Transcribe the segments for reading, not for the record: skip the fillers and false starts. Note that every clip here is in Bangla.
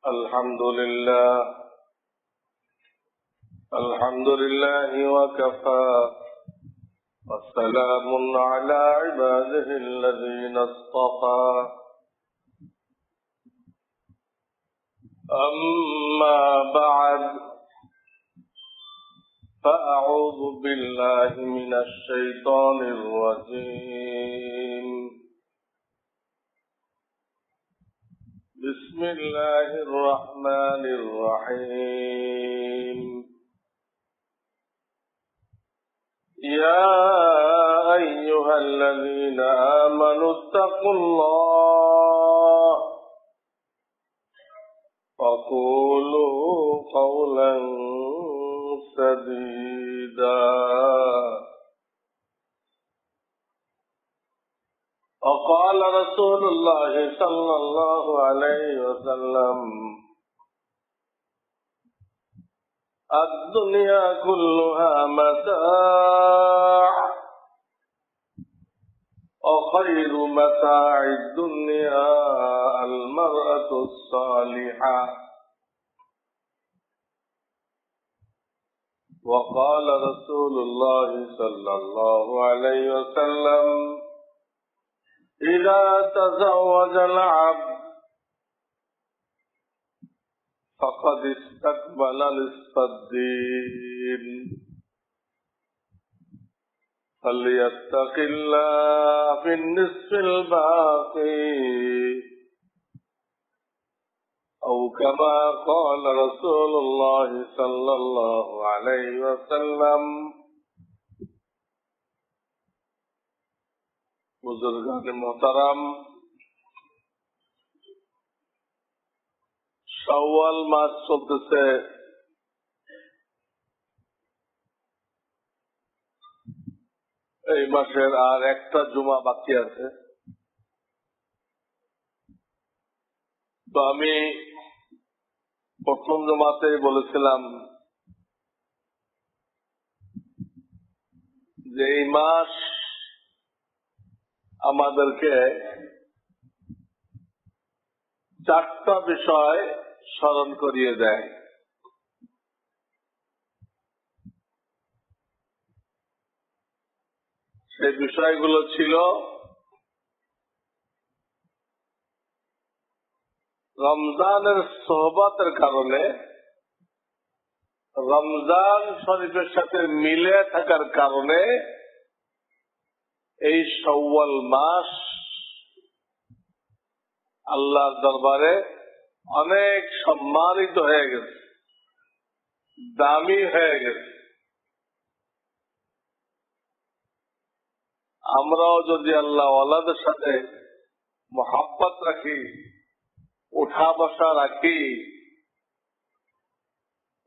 الحمد لله وكفى والسلام على عباده الذين اصطفى أما بعد فأعوذ بالله من الشيطان الرجيم بسم الله الرحمن الرحيم يا أيها الذين آمنوا اتقوا الله وقولوا قولا سديدا وقال رسول الله صلى الله عليه وسلم الدنيا كلها متاع وخير متاع الدنيا المرأة الصالحة وقال رسول الله صلى الله عليه وسلم إذا تزوج العبد فقد استقبل نصف الدين فليتق الله في النصف الباقي أو كما قال رسول الله صلى الله عليه وسلم बुजुर्गान मोहतरम শাওয়াল মাস চলতেছে। এই মাসের আর একটা জুমা বাকি আছে। তো আমি প্রথম জুমাতে বলেছিলাম যে এই মাস আমাদেরকে চারটা বিষয় স্মরণ করিয়ে দেয়। সেই বিষয়গুলো ছিল রমজানের সোহবতের কারণে, রমজান শরীফের সাথে মিলে থাকার কারণে এই শাওয়াল মাস আল্লাহর দরবারে অনেক সম্মানিত হয়ে গেছে, দামি হয়ে গেছে। আমরাও যদি আল্লাহ ওয়ালাদের সাথে মোহাব্বত রাখি, উঠা বসা রাখি,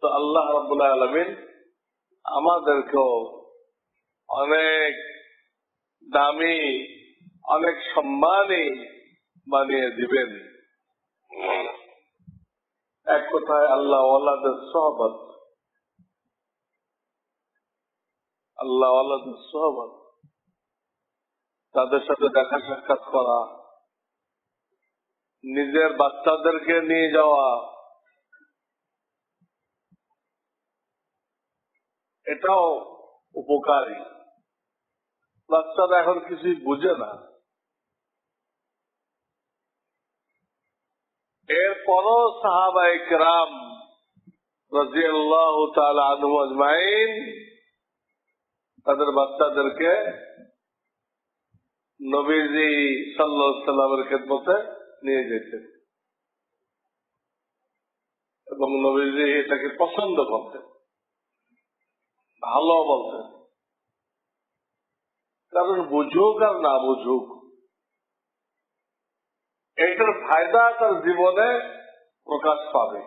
তো আল্লাহ রাব্বুল আলামিন আমাদেরকেও অনেক দামি, অনেক সম্মানী বানিয়ে দিবেন। এক কথায় আল্লাহ ওয়ালাদের সোহবত, আল্লাহ ওয়ালাদের সোহবত, তাদের সাথে দেখা সাক্ষাৎ করা, নিজের বাচ্চাদেরকে নিয়ে যাওয়া, এটাও উপকারী। বাচ্চারা এখন কিছুই বুঝে না। এরপরও সাহাবায়ে কেরাম রাদিয়াল্লাহু তাআলা আনহুম আজমাইন তাদের বাচ্চাদেরকে নবীজি সাল্লাল্লাহু আলাইহি ওয়াসাল্লামের খেদমতে নিয়ে যেতেন এবং নবীজি এটাকে পছন্দ করতেন, ভালো বলতেন। কারণ বুঝুক আর না বুঝুক, এটার ফায়দা তার জীবনে প্রকাশ পাবে।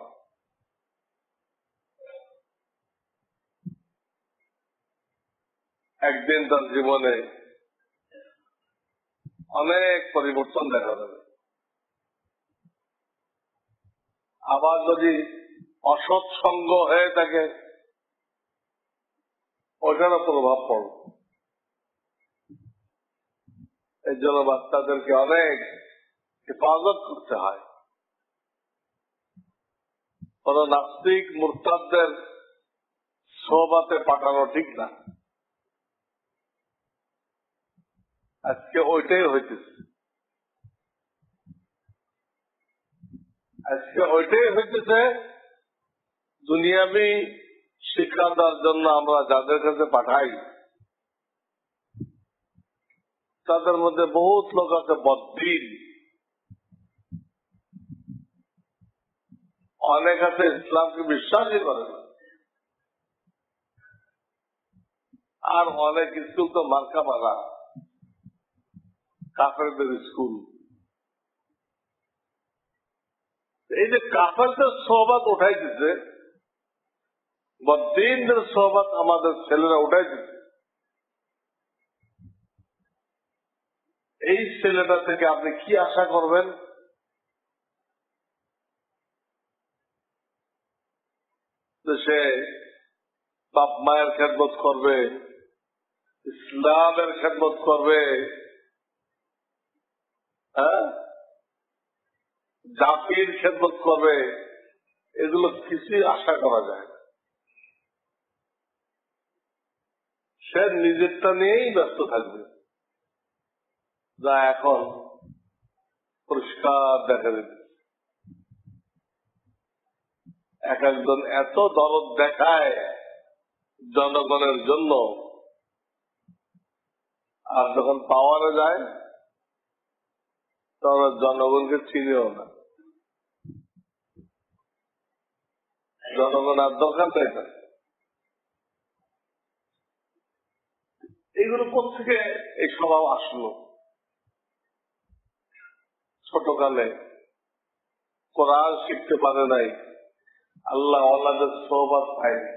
একদিন তার জীবনে অনেক পরিবর্তন দেখা যাবে। আবার যদি অসৎ সঙ্গ হয়ে থাকে, ওটারও প্রভাব পড়বে। এই জন্য বাচ্চাদেরকে অনেক হেফাজত করতে হয়। কোন নাস্তিক মুরতাদদের সোহবতে পাঠানো ঠিক না। আজকে ওইটাই হইতেছে, দুনিয়াবি শিক্ষা দেওয়ার জন্য আমরা যাদের কাছে পাঠাই তাদের মধ্যে বহুত লোক আছে বদ্দিন, অনেক আছে ইসলামকে বিশ্বাসই করে না, আর অনেক স্কুল তো মার্কা মারা কাফেরদের স্কুল। এই যে কাফেরদের সোহবত উঠাই দিচ্ছে, বদ্দিনদের সোহবত আমাদের ছেলেরা উঠাই দিচ্ছে, এই ছেলেটা থেকে আপনি কি আশা করবেন? সে বাপ মায়ের খেদমত করবে, ইসলামের খেদমত করবে, জাতির খেদমত করবে, এগুলো কিছুই আশা করা যায় না। সে নিজেরটা নিয়েই ব্যস্ত থাকবে, যা এখন পরিষ্কার দেখা যাচ্ছে। এক একজন এত দরদ দেখায় জনগণের জন্য, আর যখন পাওয়ারে যায় তখন জনগণকে চিনেও না। জনগণ আর দরকার চাই না। এইগুলো কোথেকে এই স্বভাব আসলো? ছোটকালে কোরআন শিখতে পারে নাই, আল্লাহ ওয়ালাদের সোহবত পায়নি,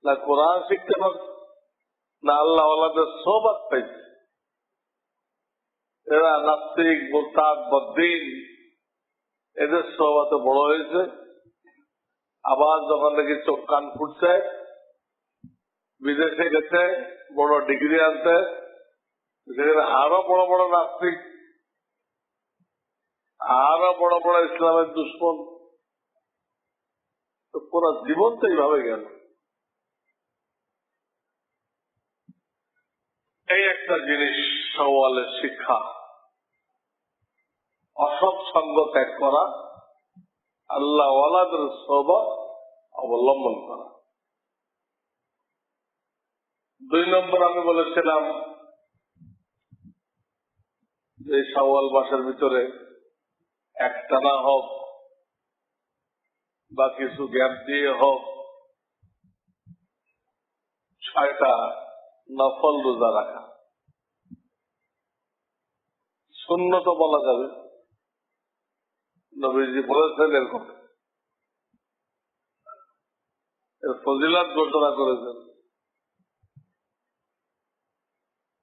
না কোরআন শিখতে পারে না আল্লাহ ওয়ালাদের সোহবত পাইছে। এরা নাস্তিক মুরতাদ বদ্দিন, এদের সোহবতে বড় হয়েছে। আবার যখন নাকি চোখ কান ফুটছে, বিদেশে গেছে বড় ডিগ্রি আনতে, সেখানে আরো বড় বড় নাস্তিক, আরো বড় বড় ইসলামের দুশ্মন। তো পুরো জীবন তো এইভাবে গেল। এই একটা জিনিস সওয়ালের শিক্ষা, অসৎ সঙ্গ ত্যাগ করা, আল্লাহ ওয়ালাদের সোহবত অবলম্বন করা। 2 নম্বর আমি বলেছিলাম যে শাওয়াল মাসের ভিতরে একটানা হোক বা কিছু গ্যাপ দিয়ে হোক 6টা নফল রোজা রাখা, সুন্নত বলা যাবে। নবীজি বলেছেন এরকম, এর ফজিলত ঘোষণা করেছেন।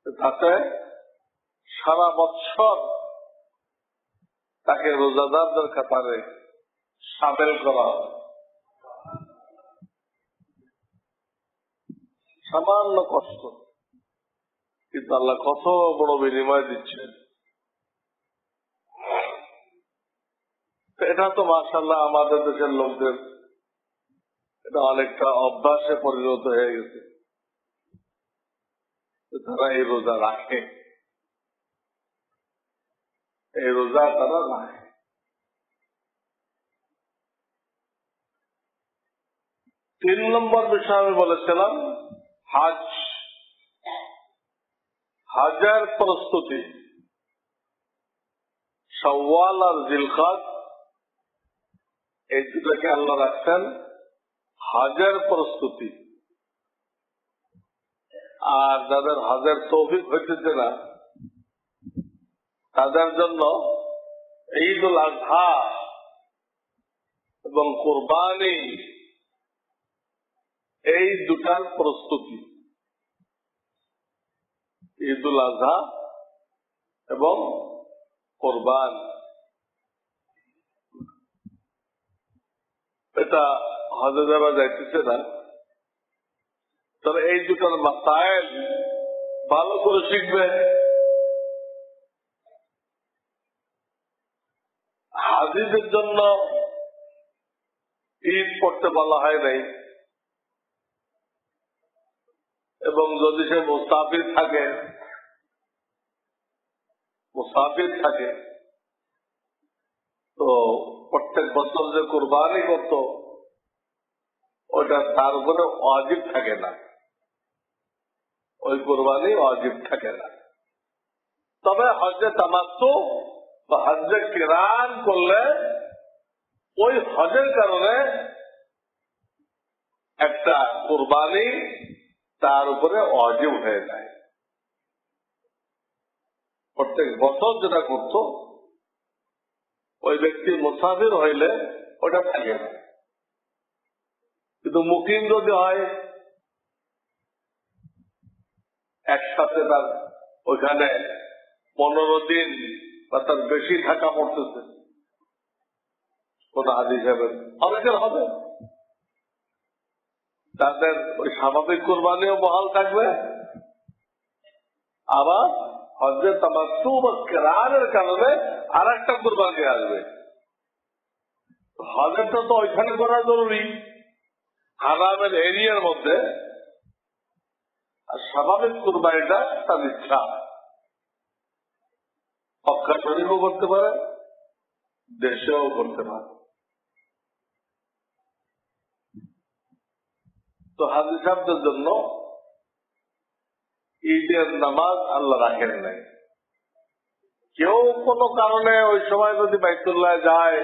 তাতে সারা বৎসর তাকে রোজাদারদের কাতারে সামিল করা হবে। সামান্য কষ্ট, কিন্তু আল্লাহ কত বড় বিনিময় দিচ্ছেন। এটা তো মাশাআল্লাহ আমাদের দেশের লোকদের এটা অনেকটা অভ্যাসে পরিণত হয়ে গেছে। তারা এই রোজা রাখে, এই রোজা তারা রাখে। 3 নম্বর বিষয় আমি বলেছিলাম হজ, হজের প্রস্তুতি। শাওয়াল আর জিলকাদ এই দুটাকে আল্লাহ রাখছেন হজের প্রস্তুতি। আর যাদের হজের তৌফিক হইতেছে না তাদের জন্য ঈদুল আজহা এবং কুরবানি, এই দুটার প্রস্তুতি। ঈদুল আজহা এবং কোরবান, এটা হজে যারা যাইতেছে না তারা এই দুটার মাসায়েল ভালো করে শিখবে। হাজিদের জন্য ঈদ পড়তে বলা হয় নাই, এবং যদি সে মুসাফির থাকে তো প্রত্যেক বছর যে কুরবানি করত ওটা তার উপরে ওয়াজিব থাকে না, ওই কুরবানি ওয়াজিব থাকে না। তবে হজ্জে তামাত্তু বা হজ্জে কিরান করলে ওই হজের কারণে একটা কুরবানি তার উপরে ওয়াজিব হয়ে যায়। প্রত্যেক বছর যেটা করত ওই ব্যক্তি মুসাফির হইলে ওটা থাকে না, কিন্তু মুকিম যদি হয় একসাথে তার ওইখানে 15 দিন বা তার বেশি থাকা পড়তেছে, কোন হাদিস অনেকের হবে, তাদের ওই স্বাভাবিক কোরবানিও বহাল থাকবে, আবার হজ্জে তামাত্তু বা কিরানের কারণে আর একটা কোরবানি আসবে। হজেরটা তো ওইখানে করা জরুরি হারামের এরিয়ার মধ্যে, আর স্বাভাবিক কোরবানিটা তার ইচ্ছা, মক্কা শরীফও করতে পারে, দেশেও করতে পারে। তো হাজী সাহেবদের জন্য ঈদের নামাজ আল্লাহ রাখেন নাই। কেউ কোনো কারণে ওই সময় যদি বাইতুল্লাহ যায়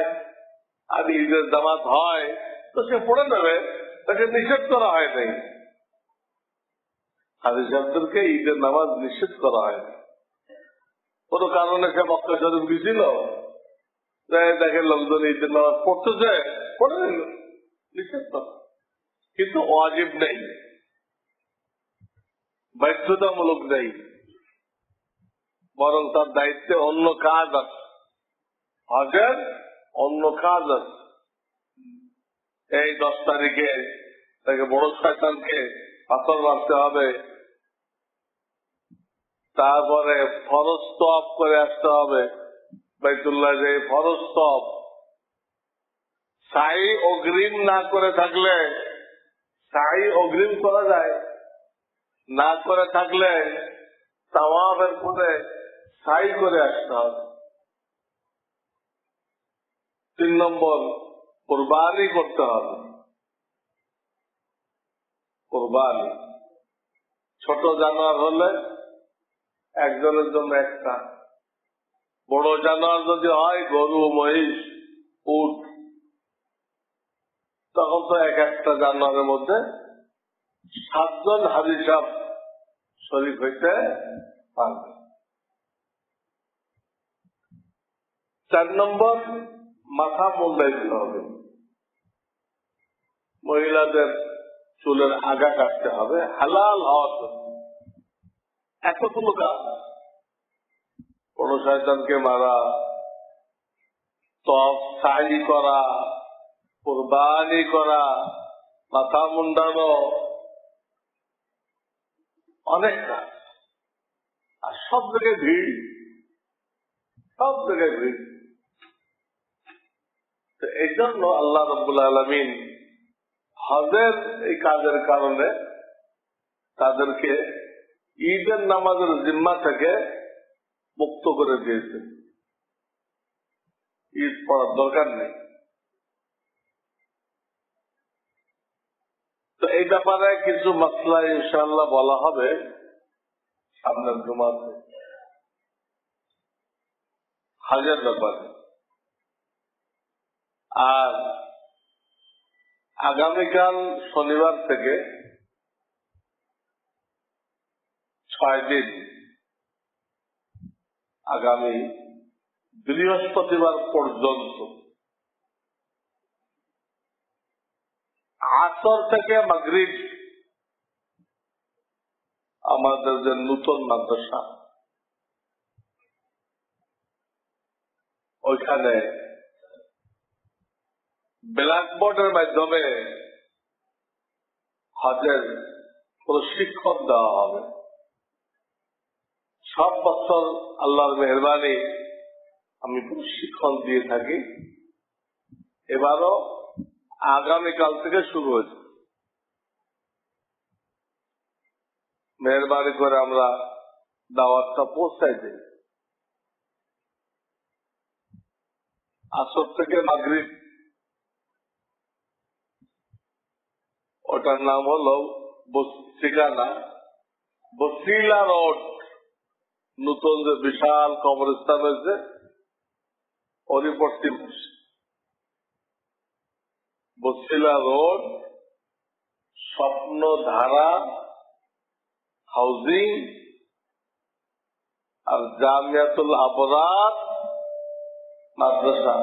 আর ঈদের নামাজ হয় তো সে পড়ে নেবে, তাকে নিষেধ করা হয় নাই। হাজী সাহেবদেরকে ঈদের নামাজ নিষেধ করা হয়নি। কোন কারণে সে মক্কা শরীফ গেছিল, দেখে লোকজন ঈদের নামাজ পড়তেছে, পড়ে নিল, নিষেধ করা, কিন্তু ওয়াজিব নেই, বাধ্যতামূলক নেই, বরং তার দায়িত্বে অন্য কাজ আছে, হজের অন্য কাজ আছে। এই 10 তারিখে তাকে বড় শয়তানকে পাথর মারতে হবে, তারপরে ফরজ তওয়াফ করে আসতে হবে, বাইতুল্লাহ যে ফরজ তওয়াফ, সাই অগ্রিম না করে থাকলে, সাই অগ্রিম করা যায়, না করে থাকলে তাওয়াফের পরে সাই করে আসতে হবে। 3 নম্বর কুরবানি করতে হবে। কুরবানি ছোট জানোয়ার হলে একজনের জন্য একটা, বড় জানোয়ার যদি হয় গরু, মহিষ, উট, তখন তো একটা জানোয়ারের মধ্যে 7 জন হাজী সাহেব শরীক হইতে পারবে। 4 নম্বর মাথা মুন্ডাই দিতে হবে, মহিলাদের চুলের আগা কাটতে হবে হালাল হওয়ার জন্য। এতগুলো কাজ, বড় শয়তানকে মারা, তওয়াফ সাই করা, কুরবানি করা, মাথা মুন্ডানো, অনেক কাজ, আর সব জায়গায় ভিড়, সব জায়গায় ভিড়। তো এই জন্য আল্লাহ রাব্বুল আলামিন হজের এই কাজের কারণে তাদেরকে ঈদের নামাজের জিম্মা থেকে মুক্ত করে দিয়েছে, ঈদ পড়ার দরকার নেই। তো এই ব্যাপারে কিছু মাসলা ইনশাআল্লাহ বলা হবে সামনের জুমাতে হজের ব্যাপারে। আর আগামীকাল শনিবার থেকে 6 দিন, আগামী বৃহস্পতিবার পর্যন্ত আসর থেকে মাগরিব আমাদের যে নতুন মাদ্রাসা, ওইখানে ব্ল্যাকবোর্ডের মাধ্যমে হজের প্রশিক্ষণ দেওয়া হবে। সব বছর আল্লাহর মেহরবানি আমি প্রশিক্ষণ দিয়ে থাকি, এবারও আগামীকাল থেকে শুরু হয়েছে। মেহরবানি করে আমরা দাওয়াতটা পৌঁছাই দিই। আসর থেকে মাগরিব, ওটার নাম হলো ঠিকানা বসিলা রোড, নতুন যে বিশাল কবরস্থান হয়েছে ওরই পশ্চিম পাশে বসিলা রোড, স্বপ্নধারা হাউজিং আর জামিয়াতুল আবরার মাদ্রাসা।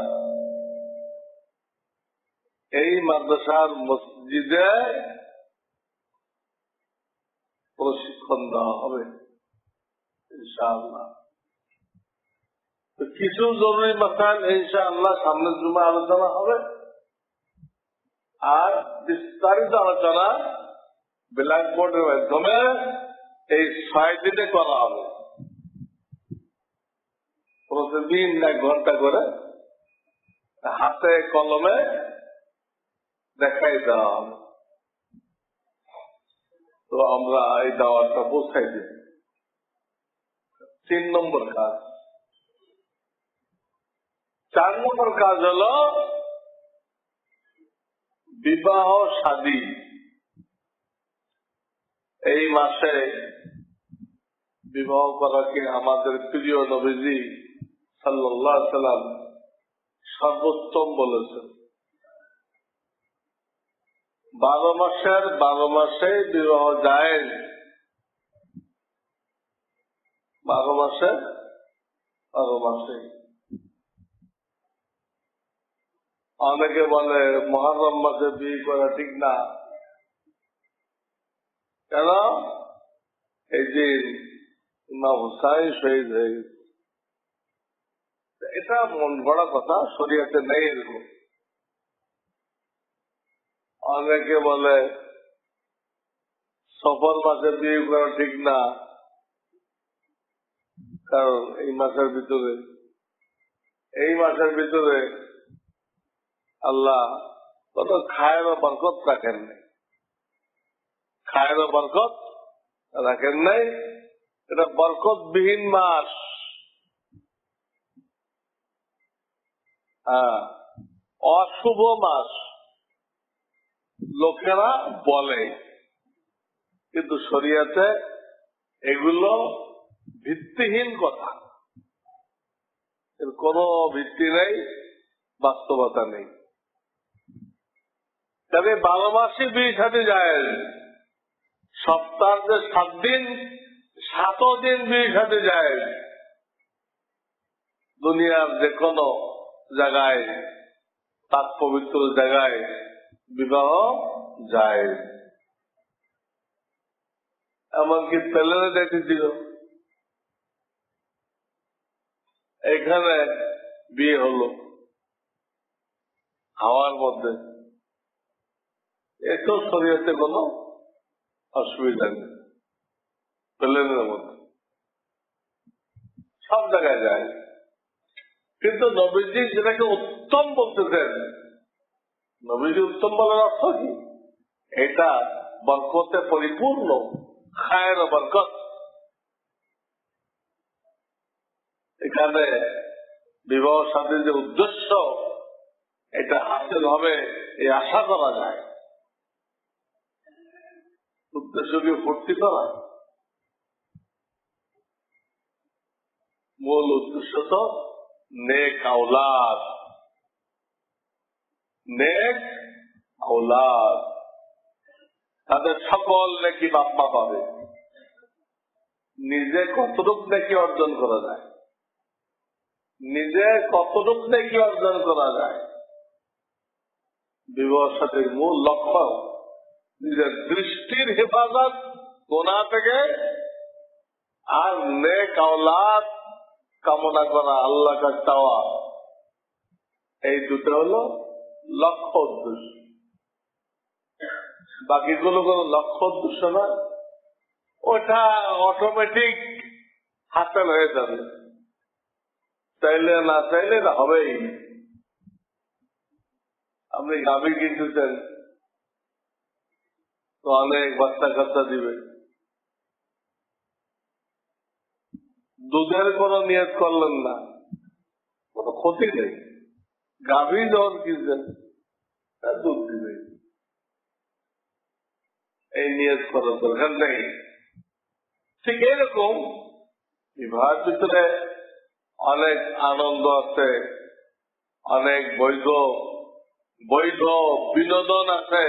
এই মাদ্রাসার মসজিদে প্রশিক্ষণ দেওয়া হবে ইনশাআল্লাহ। কিছু জরুরি মাসাইল ইনশাআল্লাহ সামনের জুমা আলোচনা হবে, আর বিস্তারিত আলোচনা ব্ল্যাকবোর্ডের মাধ্যমে এই 6 দিনে করা হবে। প্রতিদিন 1 ঘন্টা করে হাতে কলমে দেখাই দেওয়া হবে। তো আমরা এই দাওয়াতটা পৌঁছাই দিই। 3 নম্বর কাজ। 4 নম্বর কাজ হলো বিবাহ শাদী। এই মাসে বিবাহ করাকে আমাদের প্রিয় নবীজি সাল্লাল্লাহু আলাইহি ওয়াসাল্লাম সর্বোত্তম বলেছেন। 12 মাসের 12 মাসে বিবাহ জায়েজ। 12 মাসে 12 মাসে। অনেকে বলে মুহররম মাসে বিয়ে করা ঠিক না, কেন? এই যে ইমাম হুসাইন শহীদ হয়ে গেছে, এটা মন গড়া কথা, শরীয়তে নেই এরকম। অনেকে বলে সফর মাসে বিয়ে করা ঠিক না, কারণ এই মাসের ভিতরে আল্লাহ কত খায়ের বরকত রাখেন নাই, খায়ের বরকত রাখেন নাই। এটা বরকতবিহীন মাস। অশুভ মাস লোকেরা বলে, কিন্তু শরিয়াতে এগুলো ভিত্তিহীন কথা, এর কোনো ভিত্তি নেই, বাস্তবতা নেই। তবে 12 মাসে বিয়ে সাথে যায়, সপ্তাহের যে 7 দিন 7 দিন বিয়ে সাথে যায়। দুনিয়ার যে কোনো জায়গায়, পাক পবিত্র জায়গায় বিবাহ যায়। এমনকি প্লেনে দেখেছিল, এখানে বিয়ে হলো হাওয়ার মধ্যে, এত শরীয়তে কোনো অসুবিধা নেই। প্লেনের মধ্যে সব জায়গায় যায়, কিন্তু নবীজি যেটাকে উত্তম বলতেছেন, নবীজি উত্তম বলার অর্থ কি? এটা বরকতে পরিপূর্ণ, খায়ের বরকত। এখানে বিবাহ শাদীর যে উদ্দেশ্য, এটা হাসিল হবে এই আশা করা যায়। উদ্দেশ্য কি ফুর্তি করা? মূল উদ্দেশ্য তো নেক আওলাদ, নেক আওলাদ, তাদের সকল নেকি বাপ্পা পাবে। নিজে কতটুক নেকি অর্জন করা যায়, নিজে কতটুক নেকি অর্জন করা যায়, বিবাহ সাথীর মূল লক্ষ্য নিজের দৃষ্টির হেফাজত গোনা থেকে, আর নেক আওলাদ কামনা করা, আল্লাহ কাছে চাওয়া। এই দুটো হলো লক্ষ্য উদ্দেশ্য। বাকিগুলো কোন লক্ষ্য উদ্দেশ্য না, ওটা অটোমেটিক হাসিল হয়ে যাবে, চাইলে না চাইলে এটা হবেই। আপনি গাভী কিনতেছেন তো অনেক বাচ্চা কাচ্চা দিবে, দুধের কোনো নিয়ত করলেন না, কোনো ক্ষতি নেই। গাভী যখন কিনছেন দুধ দিবে, এই নিয়ত করার দরকার নেই। ঠিক এইরকম বিবাহের ভিতরে অনেক আনন্দ আছে, অনেক বৈধ বিনোদন আছে,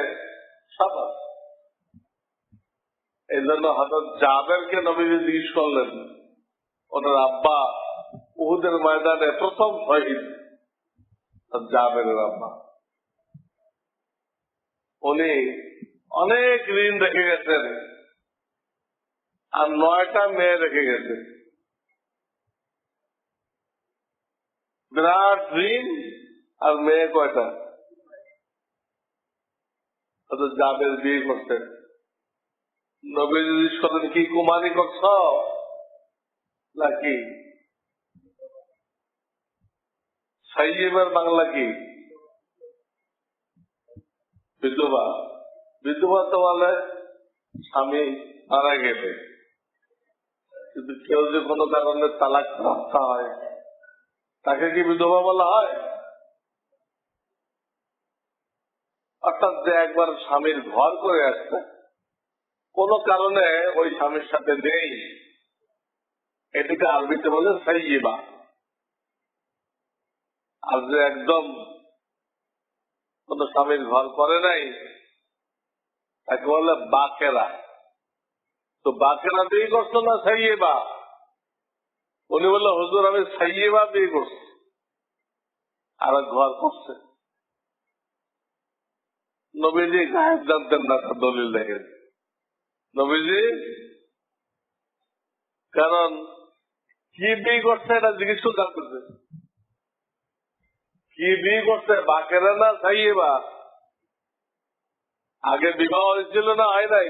সব আছে। এই জন্য হযরত জাবেরকে নবীজি জিজ্ঞেস করলেন, ওনার আব্বা উহুদের ময়দানে প্রথম শহীদ জাবেরের আব্বা, উনি অনেক ঋণ রেখে গেছেন আর 9টা মেয়ে রেখে গেছেন। বিরাট ঋণ আর মেয়ে কয়টা? জাবের বিয়ে করতেন। নবী জিজ্ঞেস করেন, কি কুমারী করছ নাকি? সাইয়েবের বাংলা কি? বিধবা। বিধবা তো বলে স্বামী মারা গেলে, কিন্তু কেউ যে কোনো কারণে তালাক প্রাপ্ত হয় তাকে কি বিধবা বলা হয়? অর্থাৎ যে একবার স্বামীর ঘর করে আসছে, কোন কারণে ওই স্বামীর সাথে নেই, এটাকে আরবিতে বলে সাইয়্যিবা। আর যে একদম কোন স্বামীর ঘর করে নাই তাকে বলে বাকেরা। তো বাকেরা বিয়ে করছো না সাইয়্যিবা? উনি বললো, হুজুর আমি সাইয়্যিবা বিয়ে করছি, আর ঘর করছে। নবীজি গায়েব জানতেন না, তার দলিল দেখেন নবীজি, কারণ কি বিয়ে করছে এটা জিজ্ঞেস করে জানতেছে। কি বিয়ে করছে, বাকেরা না সাইয়্যিবা? আগে বিবাহ হয়েছিল না হয় নাই,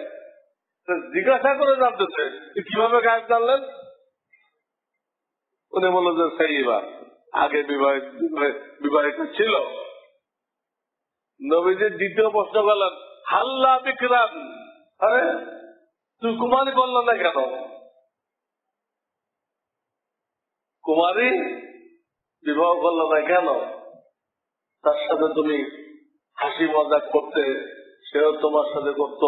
জিজ্ঞাসা করে জানতেছে। কিভাবে গায়েব জানলেন? উনি বলল যে সাইয়্যিবা, আগে বিবাহিত ছিল। নবীজি দ্বিতীয় প্রশ্ন করলেন, হাল্লা বিকরান, আরে তুই কুমারী করল না কেন? কুমারী বিবাহ করল না কেন? তার সাথে তুমি হাসি মজা করতে, সেও তোমার সাথে করত,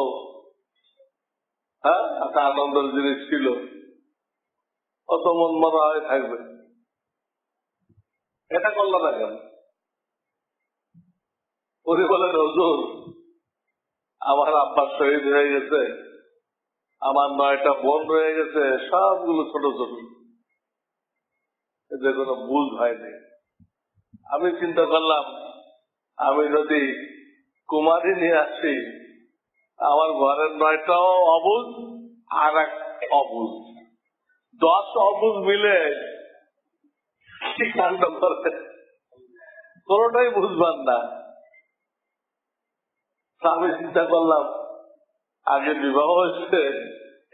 হ্যাঁ, একটা আনন্দের জিনিস ছিল, অত মন মরা হয়ে থাকবে, এটা করল না কেন? উনি বলেন, হুজুর আমার আব্বা শহীদ হয়ে গেছে, আমার 9টা বোন রয়ে গেছে, সবগুলো ছোট ছোট, এদের কোনো বুঝ হয়নি। আমি চিন্তা করলাম, আমি যদি কুমারী নিয়ে আসি, আমার ঘরের 9টাও অবুঝ আর এক অবুঝ, 10 অবুঝ মিলে কি কাণ্ড করে, কোনটাই বুঝবার না। আমি চিন্তা করলাম, আগে বিবাহ হয়েছে,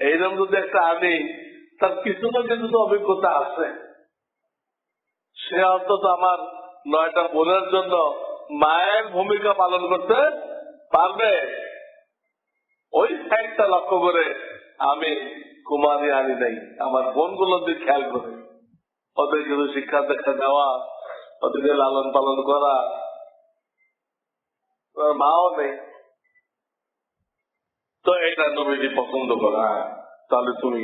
এইরকম যদি একটা আনি, তার কিছু না কিছু তো অভিজ্ঞতা আছে, সে অন্তত আমার 9টা বোনের জন্য মায়ের ভূমিকা পালন করতে পারবে। ওই সাইডটা লক্ষ্য করে আমি কুমারী আনি নাই, আমার বোনগুলোর দিক খেয়াল করে ওদের কিছু শিক্ষা দীক্ষা দেওয়া, ওদেরকে লালন পালন করা। মাও নেই, তো এটা নবীজি পছন্দ করা, তাহলে তুমি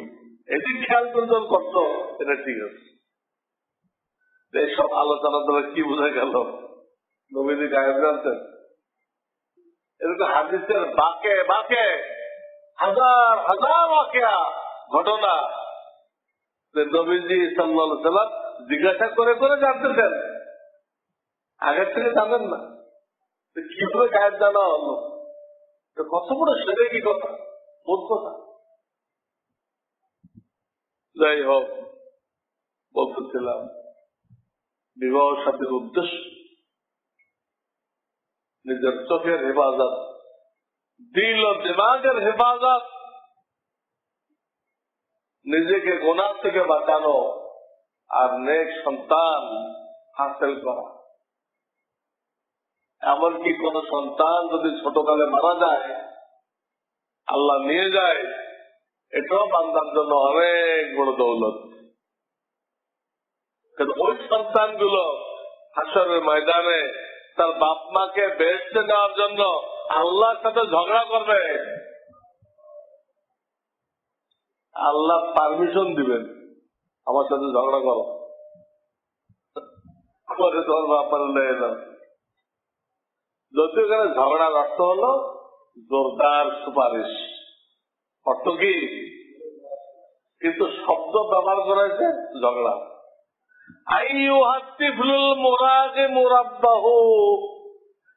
এদিক খেয়াল করে যখন করতো, এটা ঠিক আছে। এইসব আলোচনা দ্বারা কি বোঝা গেল? নবীজি গায়েব জানতেন। এরকম হাদিসের বাকে বাকে হাজার হাজার বাকিয়া ঘটনা নবীজি সাল্লাল্লাহু আলাইহি ওয়াসাল্লাম জিজ্ঞাসা করে করে জানতেছেন, আগের থেকে জানেন না। কিভাবে গায়েব জানা হলো? কত বড় সেরে কি কথা, মোট কথা। যাই হোক, বলতেছিলাম বিবাহ সাথীর উদ্দেশ্য নিজের চোখের হেফাজত, দিল ও দিমাগের হেফাজত, নিজেকে গুনাহ থেকে বাঁচানো আর নেক সন্তান হাসিল করা। এমনকি কোন সন্তান যদি ছোটকালে মারা যায়, আল্লাহ নিয়ে যায়, এটাও বান্দার জন্য অনেক বড় দৌলত। ওই সন্তানগুলো হাসরের ময়দানে তার বাপ মাকে বেহেশতে নেওয়ার জন্য আল্লাহর সাথে ঝগড়া করবে। আল্লাহ পারমিশন দিবেন, আমার সাথে ঝগড়া করো, করে তোমার বাপার নিয়ে এলাম। যদি ওখানে ঝগড়ার অর্থ হলো জোরদার সুপারিশ, অর্থ কি? কিন্তু শব্দ ব্যবহার করেছে ঝগড়া।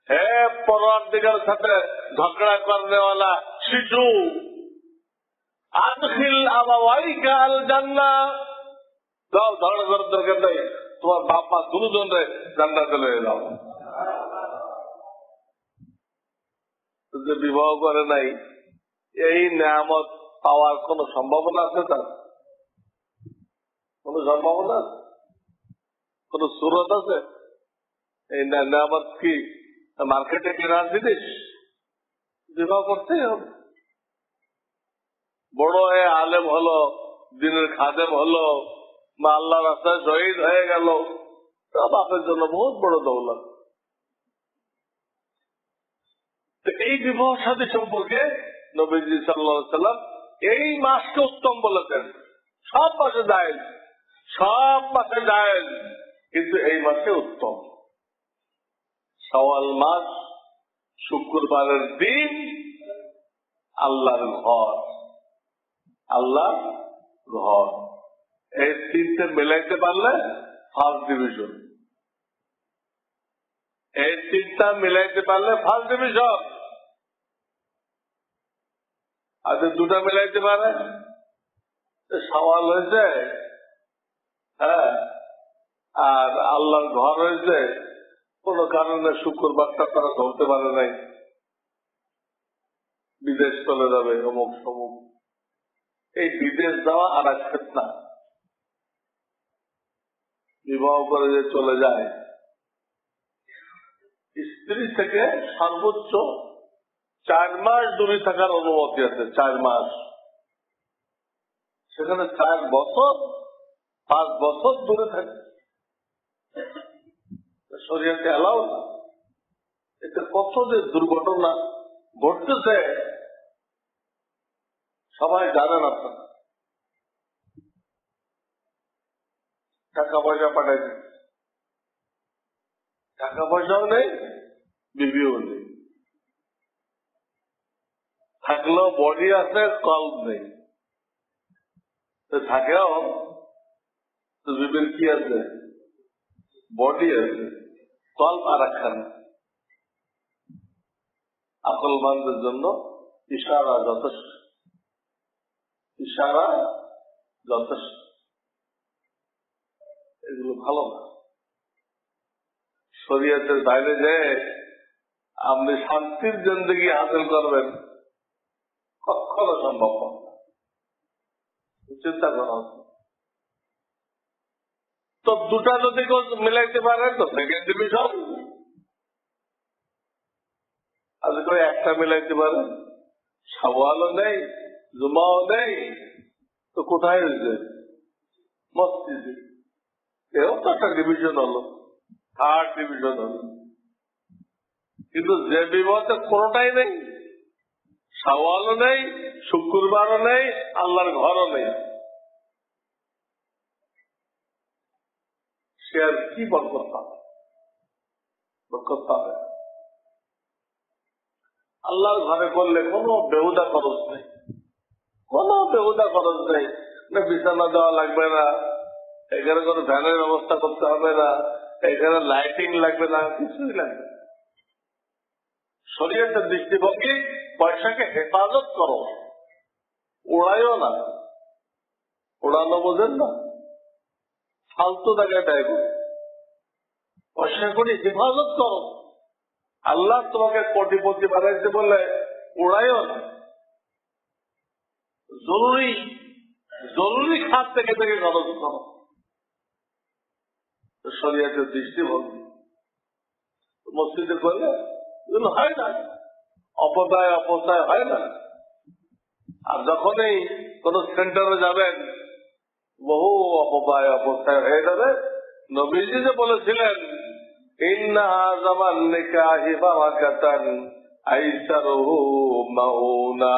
হে পরওয়ারদিগার সাথে ঝগড়া করনেওয়ালা শিশু, আদখিল আবাওয়াইকা আল জান্নাহ, যাও ঝগড়া করার দরকার নেই, তোমার বাপ মা দুজনে জান্নাতে লয়ে যাও। যে বিবাহ করে নাই, এই নেয়ামত পাওয়ার কোন সম্ভাবনা আছে? তার কোন সম্ভাবনা আছে? কোন সুরত আছে? এই নেয়ামত কি মার্কেটে কেনার জিনিস? বিবাহ করতেই হবে। বড় হয়ে আলেম হলো, দিনের খাদেম হলো, বা আল্লাহ রাস্তায় শহীদ হয়ে গেল, তা বাপের জন্য বহুত বড় দৌলত। এই বিবাহ সাথী সম্পর্কে নবীজি সাল্লাল্লাহু আলাইহি ওয়াসাল্লাম এই মাসকে উত্তম বলেছেন। সব মাসে জায়েজ, সব মাসে জায়েজ, কিন্তু এই মাসে উত্তম। শাওয়াল মাস, শুক্রবারের দিন, আল্লাহর ঘর, আল্লাহর ঘর, এই তিনটে মিলাইতে পারলে ফার্স্ট ডিভিশন। এই তিনটা মিলাইতে পারলে ফার্স্ট ডিভিশন। আর দুটা মিলাইতে পারে সওয়াল হয়েছে, হ্যাঁ, আর আল্লাহর ঘর হয়েছে, কোন কারণে শুক্রবারটা তারা ধরতে পারে নাই, বিদেশ চলে যাবে অমুক সমুক। এই বিদেশ যাওয়া আর এক ফিতনা। বিবাহ করে যে চলে যায়, স্ত্রী থেকে সর্বোচ্চ 4 মাস দূরে থাকার অনুমতি আছে। 4 মাস, সেখানে 4 বছর 5 বছর দূরে থাকে, শরীয়তে এলাও না। এতে কত যে দুর্ঘটনা ঘটতেছে সবাই জানেন। আপনার টাকা পয়সা পাঠাইছে, টাকা পয়সাও নেই, বিবিও নেই, থাকলেও বডি আছে, কল্প নেই। থাকেও তো বিবির কি আছে? বডি আছে, কল্প আর একখান। আকলমানদের জন্য ইশারা যথেষ্ট, ইশারা যথেষ্ট। এগুলো ভালো না। শরীয়তের বাইরে যে আপনি শান্তির জিন্দেগি হাসিল করবেন, কখনো সম্ভব না। চিন্তা করা হচ্ছে। তো দুটা যদি মিলাইতে পারে তো সেকেন্ড ডিভিশন, আর যদি একটা মিলাইতে পারে, শাওয়ালও নেই, জুমাও নেই, তো কোথায় হয়েছে? মসজিদে। এও তো একটা ডিভিশন হলো, থার্ড ডিভিশন হলো। কিন্তু যে বিবাহতে কোনটাই নেই, শাওয়ালও নেই, শুক্রবারও নেই, আল্লাহর ঘরও নেই, সে আর কি বরকত পাবে? বরকত পাবে। আল্লাহর ঘরে করলে কোনো বেহুদা খরচ নেই, কোনো বেহুদা খরচ নেই। না বিছানা দেওয়া লাগবে না, এখানে কোনো ফ্যানের ব্যবস্থা করতে হবে না, এখানে লাইটিং লাগবে না, কিছুই লাগবে না। শরীয়তের দৃষ্টিভঙ্গি, পয়সাকে হেফাজত করো, উড়াইও না। উড়ানো বোঝেন না, ফালতু জায়গায় ব্যয় করো, পয়সা করে হেফাজত করো। আল্লাহ তোমাকে কোটিপতি বানাইতে বলে উড়াইও না। জরুরি জরুরি খাত থেকে খরচ করো। শরীয়তের দৃষ্টিভঙ্গি। মসজিদে করলে এগুলো হয় না, অপব্যয় অপচয় হয় না। আর যখনই কোন সেন্টারে যাবেন বহু অপব্যয় অপচয় হয়ে যাবে। নবীজি যে বলেছিলেন ইন্না জামান নিকাহি বারাকাতান আইসারুহু মাউনা,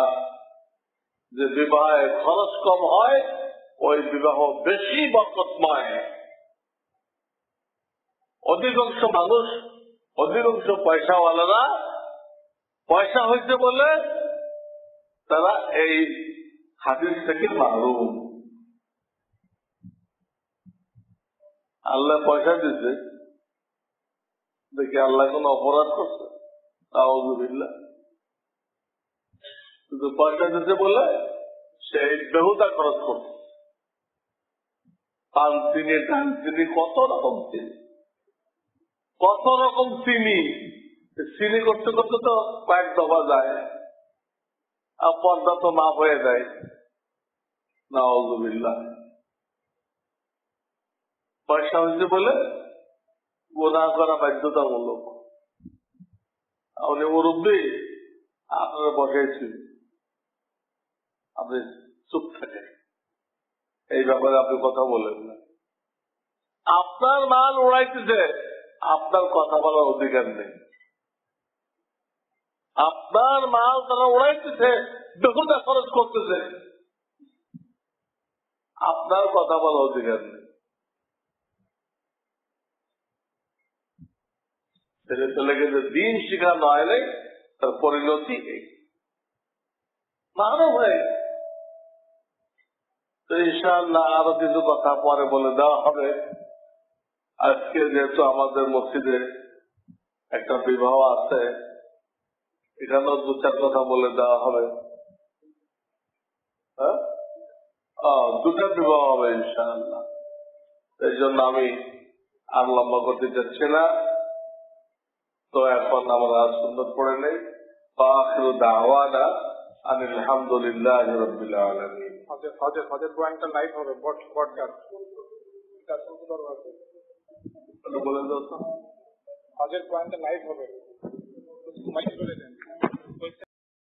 যে বিবাহে খরচ কম হয় ওই বিবাহ বেশি বরকতময়। অধিকাংশ মানুষ, অধিকাংশ পয়সাওয়ালারা পয়সা হয়েছে বলে তারা এই হাদিস থেকে মাহরুম। আল্লাহ পয়সা দিচ্ছে দেখি আল্লাহ কোন অপরাধ করছে? আউযুবিল্লাহ। শুধু পয়সা দিতে বলে সে বেহুদা খরচ করছে। পান চিনি, ডাল চিনি, কত রকম চিনি, কত রকম চিনি। চিনি করতে করতে তো কয়েক দফা যায়, আর পর্দা তো মাফ হয়ে যায়। নাউযুবিল্লাহ। পয়সা হয়েছে বলে গুনাহ করা বাধ্যতামূলক। আপনি মুরব্বী, আপনারা বসেছি, আপনি চুপ থাকেন, এই ব্যাপারে আপনি কথা বলেন না। আপনার মাল উড়াইতেছে, আপনার কথা বলার অধিকার নেই। আপনার মাল তারা উড়াইতেছে, বেহুদা খরচ করতেছে, আপনার কথা বলার অধিকার নেই। ছেলে ছেলেকে যে দিন শিখানো হয় নাই তার পরিণতি এই মানব হয়। তো ইনশাআল্লাহ আরো কিছু কথা পরে বলে দেওয়া হবে। আজকে যেহেতু আমাদের মসজিদে একটা বিবাহ আছে, এখানেও দু চার কথা বলে দেওয়া হবে। হ্যাঁ, দুটা বিবাহ হবে ইনশাআল্লাহ। এই জন্য আমি আর লম্বা করতে চাচ্ছি না। তো এখন আমরা সুন্নত পড়ে নেই। আখিরু দাওয়ানা আনিল হামদুলিল্লাহি রাব্বিল আলামিন। হজের পয়েন্টটা লাইভ হবে, পডকাস্ট বলে দাও তো। হজের পয়েন্টটা লাইভ হবে, মাইকে বলে দেন।